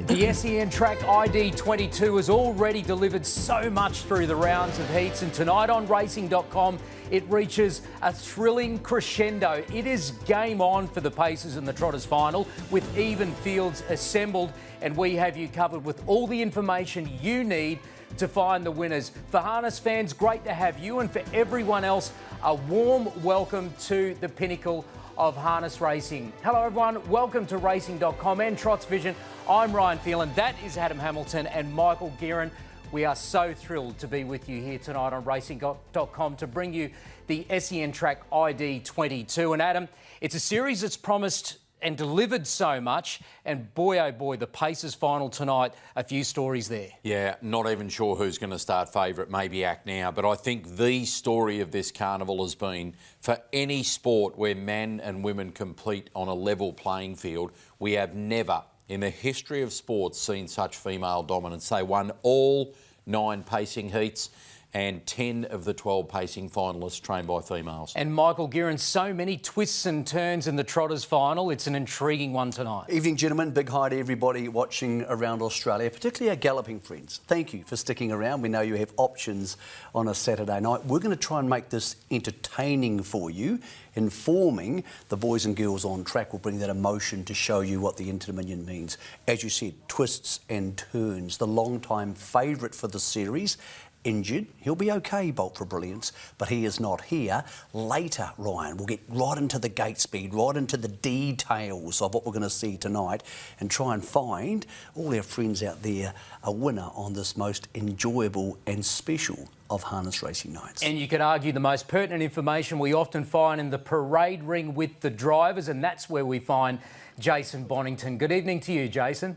The SEN track ID22 has already delivered so much through the rounds of heats, and tonight on racing.com it reaches a thrilling crescendo. It is game on for the Pacers and the Trotters final with even fields assembled, and we have you covered with all the information you need to find the winners. For harness fans, great to have you, and for everyone else, a warm welcome to the pinnacle of harness racing. Hello everyone, welcome to racing.com and Trots Vision. I'm Ryan Phelan, that is Adam Hamilton and Michael Guerin. We are so thrilled to be with you here tonight on racing.com to bring you the SEN track ID22. And Adam, it's a series that's promised and delivered so much, and boy oh boy, the Pacers final tonight, a few stories there. Yeah, not even sure who's going to start favourite, maybe Act Now, but I think the story of this carnival has been, for any sport where men and women compete on a level playing field, we have never in the history of sports seen such female dominance. They won all 9 pacing heats and 10 of the 12 pacing finalists trained by females. And Michael Guerin, so many twists and turns in the Trotters final. It's an intriguing one tonight. Evening, gentlemen. Big hi to everybody watching around Australia, particularly our galloping friends. Thank you for sticking around. We know you have options on a Saturday night. We're going to try and make this entertaining for you, informing the boys and girls on track. We'll bring that emotion to show you what the Inter-Dominion means. As you said, twists and turns. The long-time favourite for the series, injured. He'll be okay, Bolt for Brilliance, but he is not here. Later, Ryan, we'll get right into the gate speed, right into the details of what we're going to see tonight and try and find all our friends out there a winner on this most enjoyable and special of harness racing nights. And you could argue the most pertinent information we often find in the parade ring with the drivers, and that's where we find Jason Bonington. Good evening to you, Jason.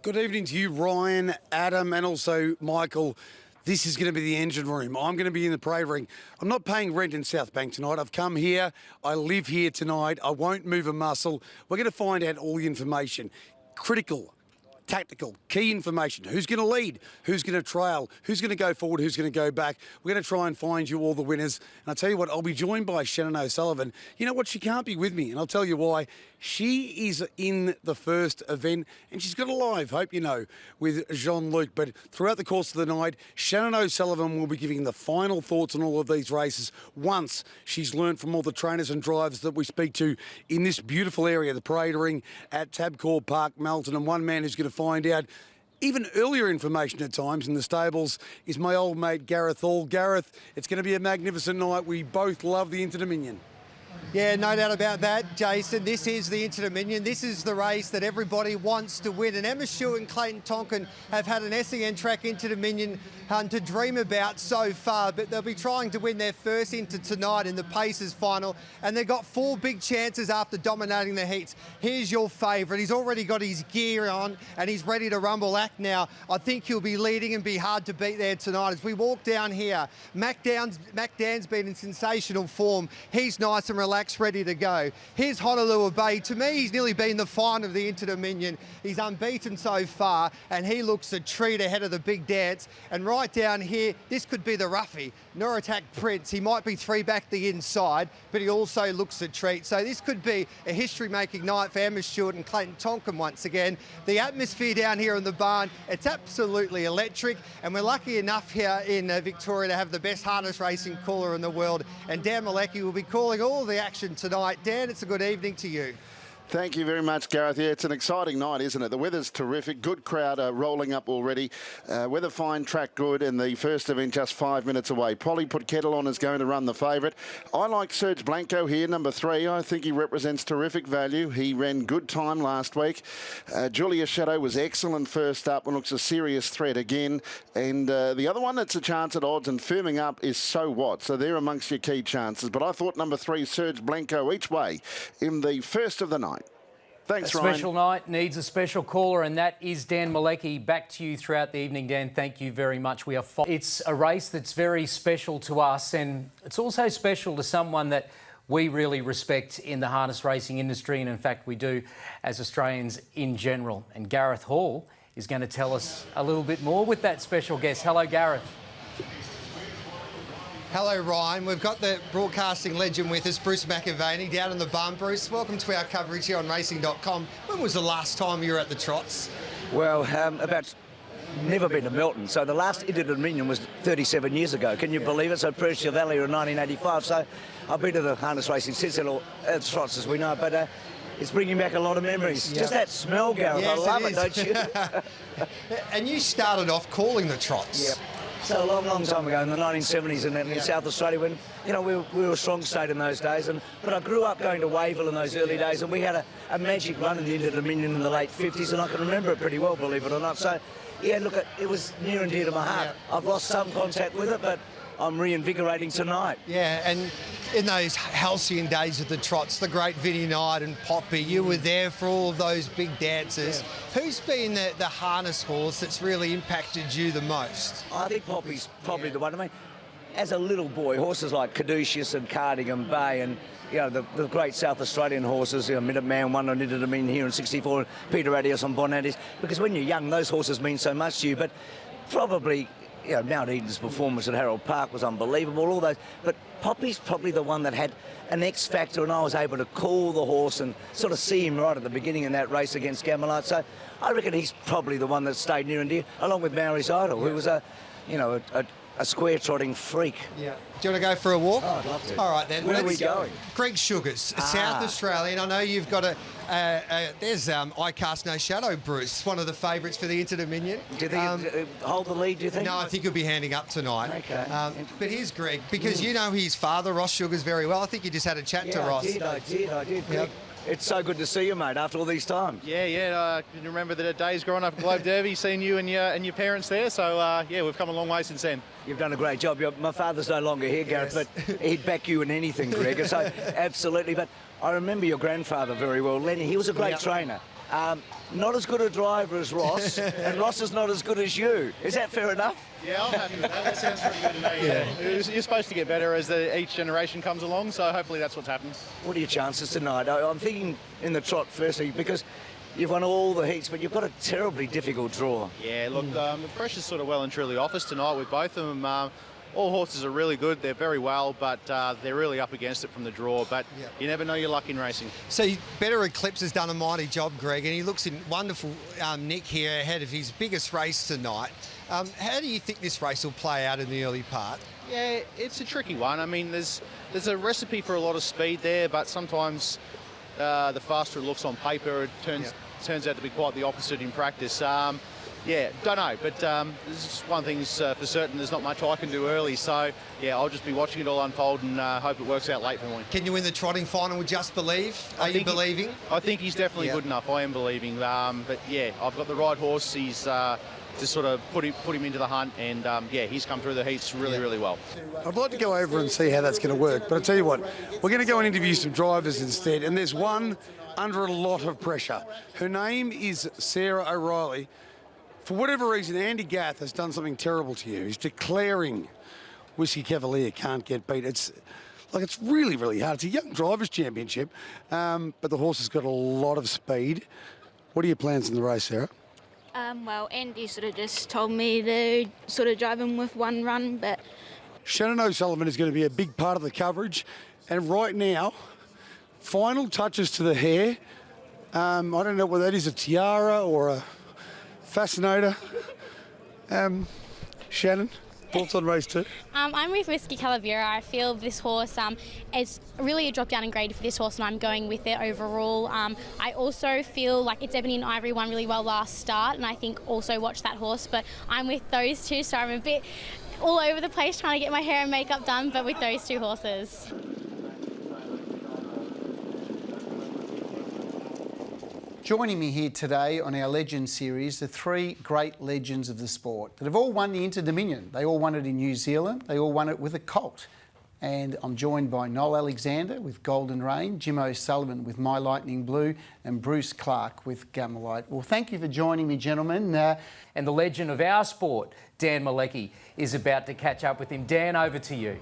Good evening to you, Ryan, Adam, and also Michael. This is going to be the engine room. I'm going to be in the parade ring. I'm not paying rent in South Bank tonight. I've come here. I live here tonight. I won't move a muscle. We're going to find out all the information. Critical, tactical, key information. Who's going to lead? Who's going to trail? Who's going to go forward? Who's going to go back? We're going to try and find you all the winners. And I'll tell you what, I'll be joined by Shannon O'Sullivan. You know what? She can't be with me, and I'll tell you why. She is in the first event, and she's got a live, hope you know, with Jean-Luc. But throughout the course of the night, Shannon O'Sullivan will be giving the final thoughts on all of these races once she's learnt from all the trainers and drivers that we speak to in this beautiful area, the parade ring at Tabcorp Park, Melton. And one man who's going to find out even earlier information at times in the stables is my old mate Gareth Hall. Gareth, it's going to be a magnificent night. We both love the Inter-Dominion. Yeah, no doubt about that, Jason. This is the Inter-Dominion. This is the race that everybody wants to win. And Emma Stewart and Clayton Tonkin have had an SEN track Inter-Dominion to dream about so far, but they'll be trying to win their first Inter tonight in the Pacers final. And they've got 4 big chances after dominating the heats. Here's your favourite. He's already got his gear on and he's ready to rumble. Act Now. I think he'll be leading and be hard to beat there tonight. As we walk down here, Mac Dan's been in sensational form. He's nice and relaxed, ready to go. Here's Honolulu Bay. To me, he's nearly been the find of the Inter-Dominion. He's unbeaten so far, and he looks a treat ahead of the big dance. And right down here, this could be the roughie, Noratak Prince. He might be 3 back the inside, but he also looks a treat. So this could be a history-making night for Emma Stewart and Clayton Tonkin once again. The atmosphere down here in the barn, it's absolutely electric, and we're lucky enough here in Victoria to have the best harness racing caller in the world, and Dan Malecki will be calling all the action tonight. Dan, it's a good evening to you. Thank you very much, Gareth. Yeah, it's an exciting night, isn't it? The weather's terrific. Good crowd rolling up already. Weather fine, track good, and the first event just 5 minutes away. Polly put kettle on is going to run the favourite. I like Serge Blanco here, number 3. I think he represents terrific value. He ran good time last week. Julia Shadow was excellent first up and looks a serious threat again. And the other one that's a chance at odds and firming up is So What. So they're amongst your key chances. But I thought number 3, Serge Blanco, each way in the first of the night. Thanks, Ryan. A special night needs a special caller, and that is Dan Malecki. Back to you throughout the evening, Dan. Thank you very much. It's a race that's very special to us, and it's also special to someone that we really respect in the harness racing industry, and in fact we do as Australians in general. And Gareth Hall is going to tell us a little bit more with that special guest. Hello, Gareth. Hello, Ryan. We've got the broadcasting legend with us, Bruce McAvaney, down in the barn. Bruce, welcome to our coverage here on Racing.com. When was the last time you were at the trots? Well, never been to Melton. So the last Inter-Dominion was 37 years ago. Can you believe it? So Pressure Valley in 1985. So I've been to the harness racing since then, or trots as we know. But it's bringing back a lot of memories. Just that smell, Gareth. Yes, I love it, don't you? And you started off calling the trots. Yep. So a long, long time ago in the 1970s in South Australia, when we were a strong state in those days. But I grew up going to Wayville in those early days, and we had a magic run in the Inter-Dominion in the late 50s, and I can remember it pretty well, believe it or not. So yeah, look, it was near and dear to my heart. I've lost some contact with it, but I'm reinvigorating tonight. Yeah, and in those halcyon days of the trots, the great Vinnie Knight and Poppy, you were there for all of those big dances. Yeah. Who's been the harness horse that's really impacted you the most? I think Poppy's probably the one. I mean, as a little boy, horses like Caduceus and Cardigan Bay and the great South Australian horses, Minuteman won on Inter-Dominion here in 64, and Peter Adios on Bonantes, because when you're young, those horses mean so much to you. But probably, Mount Eden's performance at Harold Park was unbelievable, all those. But Poppy's probably the one that had an X factor, and I was able to call the horse and sort of see him right at the beginning in that race against Gamelite. So I reckon he's probably the one that stayed near and dear, along with Maori's Idol, who was a square trotting freak. Yeah. Do you want to go for a walk? Oh, I'd love to. All right, then. Where are we going? Greg Sugars, South Australian. I know you've got there's I Cast No Shadow, Bruce, one of the favourites for the Inter-Dominion. Do you think hold the lead, do you think? No, I think he'll be handing up tonight. Okay. But here's Greg, because you know his father, Ross Sugars, very well. I think you just had a chat to Ross. I did. Greg. It's so good to see you, mate, after all these times. Yeah. I can remember the days growing up at Globe Derby, seeing you and your parents there. So, we've come a long way since then. You've done a great job. My father's no longer here, Gareth, but he'd back you in anything, Greg. So, absolutely. But I remember your grandfather very well, Lenny. He was a great trainer. Not as good a driver as Ross, and Ross is not as good as you. Is that fair enough? Yeah, I'm happy with that. That sounds pretty good to me. Yeah. You're supposed to get better as each generation comes along, so hopefully that's what's happened. What are your chances tonight? I'm thinking in the trot, firstly, because you've won all the heats, but you've got a terribly difficult draw. Yeah, look, the pressure's sort of well and truly off us tonight with both of them. All horses are really good. They're very well, but they're really up against it from the draw. But you never know your luck in racing. So Better Eclipse has done a mighty job, Greg, and he looks in wonderful nick here ahead of his biggest race tonight. How do you think this race will play out in the early part? Yeah, it's a tricky one. I mean, there's a recipe for a lot of speed there, but sometimes the faster it looks on paper, it turns out to be quite the opposite in practice. Don't know, but this is one thing's for certain, there's not much I can do early, so I'll just be watching it all unfold and hope it works out late for me. Can you win the trotting final with Just Believe? Are you believing? I think he's definitely good enough. I am believing, but I've got the right horse. He's to sort of put him into the hunt, and he's come through the heats really well. I'd like to go over and see how that's going to work, but I'll tell you what, we're going to go and interview some drivers instead, and there's one under a lot of pressure. Her name is Sarah O'Reilly. For whatever reason, Andy Gath has done something terrible to you. He's declaring Whiskey Cavalier can't get beat. It's really, really hard. It's a young drivers' championship, but the horse has got a lot of speed. What are your plans in the race, Sarah? Well, Andy sort of just told me to sort of drive him with one run, but... Shannon O'Sullivan is going to be a big part of the coverage, and right now, final touches to the hair. I don't know whether that is a tiara or a fascinator. Shannon, thoughts on race 2? I'm with Whiskey Calavera. I feel this horse is really a drop down in grade for this horse, and I'm going with it overall. I also feel like It's Ebony and Ivory won really well last start, and I think also watch that horse, but I'm with those two, so I'm a bit all over the place trying to get my hair and makeup done, but with those two horses. Joining me here today on our Legends series are three great legends of the sport that have all won the Inter-Dominion. They all won it in New Zealand. They all won it with a colt. And I'm joined by Noel Alexander with Golden Rain, Jim O'Sullivan with My Lightning Blue, and Bruce Clark with Gamelite. Well, thank you for joining me, gentlemen. And the legend of our sport, Dan Malecki, is about to catch up with him. Dan, over to you.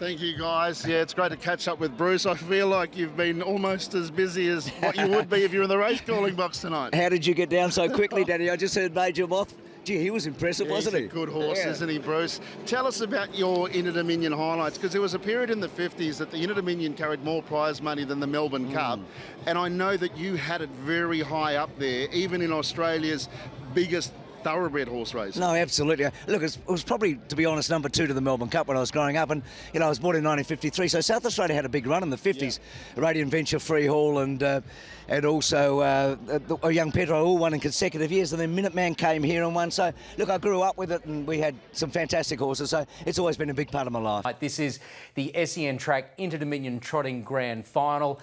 Thank you, guys. Yeah, it's great to catch up with Bruce. I feel like you've been almost as busy as what you would be if you were in the race calling box tonight. How did you get down so quickly, Danny? I just heard Major Moth Gee, he was impressive, wasn't he? He's a good horse, Yeah. isn't he, Bruce? Tell us about your Inter-Dominion highlights, because there was a period in the 50s that the Inter-Dominion carried more prize money than the Melbourne Cup, and I know that you had it very high up there, even in Australia's biggest thoroughbred horse race. No, absolutely. Look, it was probably, to be honest, number 2 to the Melbourne Cup when I was growing up, and I was born in 1953, so South Australia had a big run in the 50s. Yeah. Radiant Venture, Freehall, and also a young Pedro all won in consecutive years, and then Minuteman came here and won. So, look, I grew up with it, and we had some fantastic horses, so it's always been a big part of my life. This is the SEN Track Inter-Dominion Trotting Grand Final.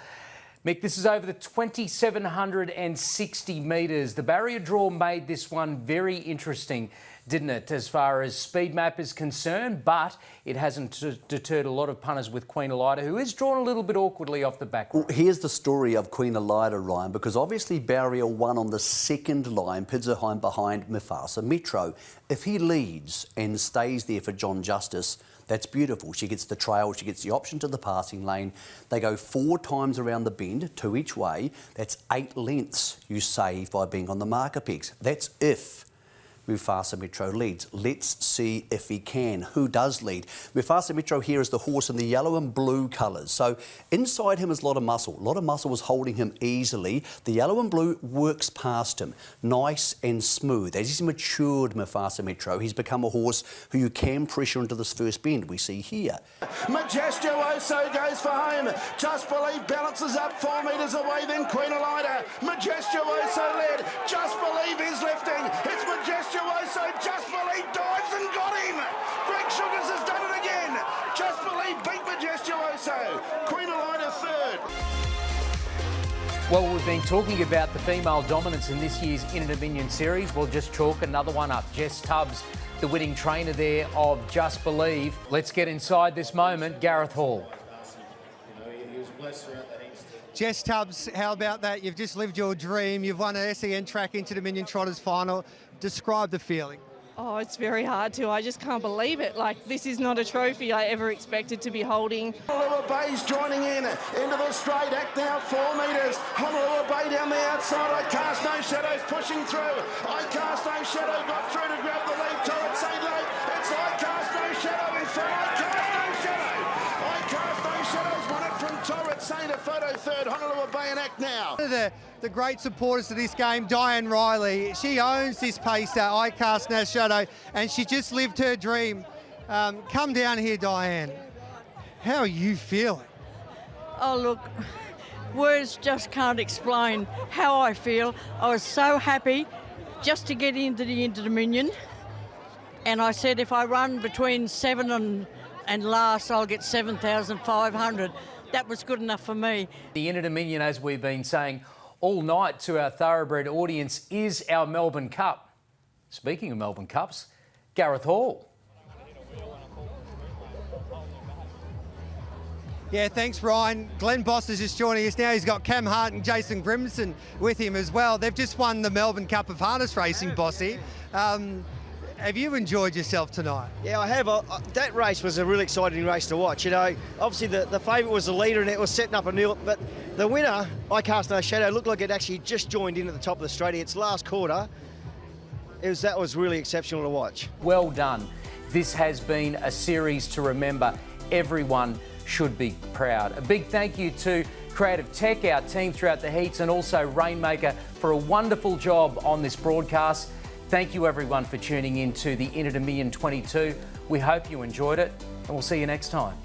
Mick, this is over the 2,760 metres. The barrier draw made this one very interesting, didn't it, as far as speed map is concerned, but it hasn't deterred a lot of punters with Queen Elida, who is drawn a little bit awkwardly off the back. Well, here's the story of Queen Elida, Ryan, because obviously barrier 1 on the second line, Pidzerheim behind Mufasa Metro. If he leads and stays there for John Justice, that's beautiful. She gets the trail, she gets the option to the passing lane. They go 4 times around the bend, 2 each way. That's 8 lengths you save by being on the marker pegs. That's if Mufasa Metro leads. Let's see if he can. Who does lead? Mufasa Metro here is the horse in the yellow and blue colours. So inside him is a lot of muscle. A lot of muscle was holding him easily. The yellow and blue works past him. Nice and smooth. As he's matured, Mufasa Metro, he's become a horse who you can pressure into this first bend we see here. Majestuoso goes for home. Just Believe balances up 4 metres away, then Queen Elida. Majestuoso led. Just Believe is lifting. It's Majestuoso. Just Believe dives and got him. Greg Sugars has done it again. Just Believe beat Majestuoso. Queen Elida third. Well, we've been talking about the female dominance in this year's Inter-Dominion Series. We'll just chalk another one up. Jess Tubbs, the winning trainer there of Just Believe. Let's get inside this moment. Gareth Hall. Jess Tubbs, how about that? You've just lived your dream. You've won an SEN Track Inter-Dominion Trotters Final. Describe the feeling. Oh, it's very hard to. I just can't believe it. Like, this is not a trophy I ever expected to be holding. Honolulu Bay's joining in into the straight act now, 4 metres. Honolulu Bay down the outside. I Cast No Shadows pushing through. I Cast No Shadow got through to grab the lead. Torrent St. Late. It's I Cast No Shadow in front. I Cast No Shadow. I Cast No Shadows won it from Torrent St. A photo third. Honolulu Bay in act now. The great supporters of this game, Diane Riley, she owns this pacer, I Cast No Shadow, and she just lived her dream. Come down here, Diane. How are you feeling? Oh, look, words just can't explain how I feel. I was so happy just to get into the Inter-Dominion, and I said if I run between 7 and last, I'll get 7,500. That was good enough for me. The Inter-Dominion, as we've been saying all night to our thoroughbred audience, is our Melbourne Cup. Speaking of Melbourne Cups, Gareth Hall. Yeah, thanks, Ryan. Glenn Boss is just joining us now. He's got Cam Hart and Jason Grimson with him as well. They've just won the Melbourne Cup of Harness Racing, Bossy. Have you enjoyed yourself tonight? Yeah, I have. That race was a really exciting race to watch. You know, obviously the favourite was the leader and it was setting up a nil, but the winner, I Cast No Shadow, looked like it actually just joined in at the top of the straight. Its last quarter, that was really exceptional to watch. Well done. This has been a series to remember. Everyone should be proud. A big thank you to Creative Tech, our team throughout the heats, and also Rainmaker for a wonderful job on this broadcast. Thank you everyone for tuning in to the Inter-Dominion 22. We hope you enjoyed it, and we'll see you next time.